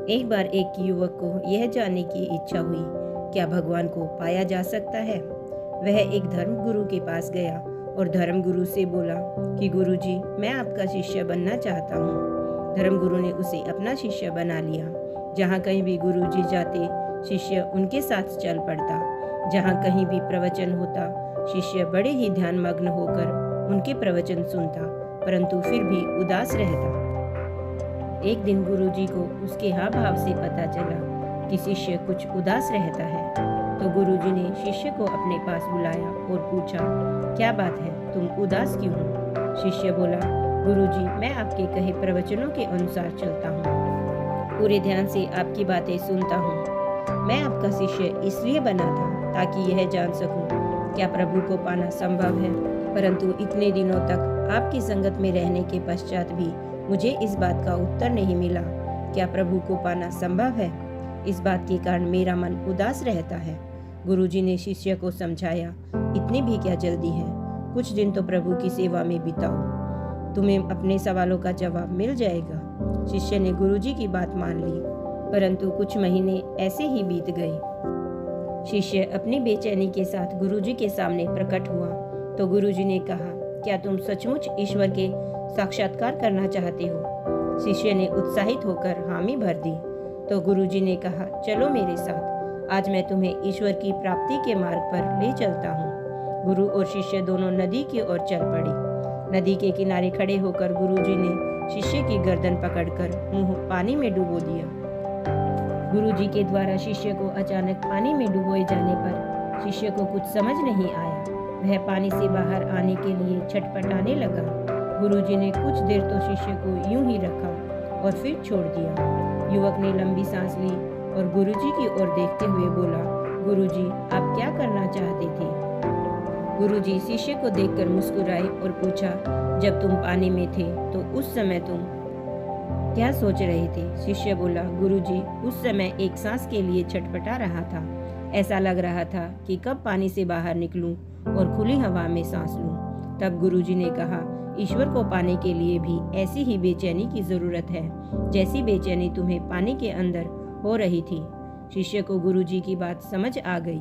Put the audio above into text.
एक बार एक युवक को यह जानने की इच्छा हुई, क्या भगवान को पाया जा सकता है। वह एक धर्मगुरु के पास गया और धर्मगुरु से बोला कि गुरुजी, मैं आपका शिष्य बनना चाहता हूँ। धर्मगुरु ने उसे अपना शिष्य बना लिया। जहाँ कहीं भी गुरुजी जाते, शिष्य उनके साथ चल पड़ता। जहाँ कहीं भी प्रवचन होता, शिष्य बड़े ही ध्यानमग्न होकर उनके प्रवचन सुनता, परंतु फिर भी उदास रहता। एक दिन गुरुजी को उसके हाव भाव से पता चला कि शिष्य कुछ उदास रहता है। तो गुरुजी ने शिष्य को अपने पास बुलाया और पूछा, क्या बात है, तुम उदास क्यों हो। शिष्य बोला, गुरुजी, मैं आपके कहे प्रवचनों के अनुसार चलता हूँ, पूरे ध्यान से आपकी बातें सुनता हूँ। मैं आपका शिष्य इसलिए बना था ताकि यह जान सकूं क्या प्रभु को पाना संभव है, परंतु इतने दिनों तक आपकी संगत में रहने के पश्चात भी मुझे इस बात का उत्तर नहीं मिला, क्या प्रभु को पाना संभव है। इस बात के कारण मेरा मन उदास रहता है। गुरुजी ने शिष्य को समझाया, इतनी भी क्या जल्दी है, कुछ दिन तो प्रभु की सेवा में बिताओ, तुम्हें अपने सवालों का जवाब मिल जाएगा। शिष्य ने गुरुजी की बात मान ली, परंतु कुछ महीने ऐसे ही बीत गए। शिष्य अपनी बेचैनी के साथ गुरुजी के सामने प्रकट हुआ तो गुरुजी ने कहा, क्या तुम सचमुच ईश्वर के साक्षात्कार करना चाहते हो। शिष्य ने उत्साहित होकर हामी भर दी। तो गुरुजी ने कहा, चलो मेरे साथ, आज मैं तुम्हें ईश्वर की प्राप्ति के मार्ग पर ले चलता हूँ। गुरु और शिष्य दोनों नदी की ओर चल पड़े। नदी के किनारे खड़े होकर गुरुजी ने शिष्य की गर्दन पकड़कर मुंह पानी में डुबो दिया। गुरुजी के द्वारा शिष्य को अचानक पानी में डुबोए जाने पर शिष्य को कुछ समझ नहीं आया। वह पानी से बाहर आने के लिए छटपटाने लगा। गुरुजी ने कुछ देर तो शिष्य को यूं ही रखा और फिर छोड़ दिया। युवक ने लंबी सांस ली और गुरुजी की ओर देखते हुए बोला, गुरुजी, आप क्या करना चाहते थे। गुरुजी शिष्य को देखकर मुस्कुराए और पूछा, जब तुम पानी में थे तो उस समय तुम क्या सोच रहे थे। शिष्य बोला, गुरुजी, उस समय एक सांस के लिए छटपटा रहा था। ऐसा लग रहा था कि कब पानी से बाहर निकलूं और खुली हवा में सांस लूं। तब गुरुजी ने कहा, ईश्वर को पाने के लिए भी ऐसी ही बेचैनी की जरूरत है जैसी बेचैनी तुम्हें पानी के अंदर हो रही थी। शिष्य को गुरुजी की बात समझ आ गई।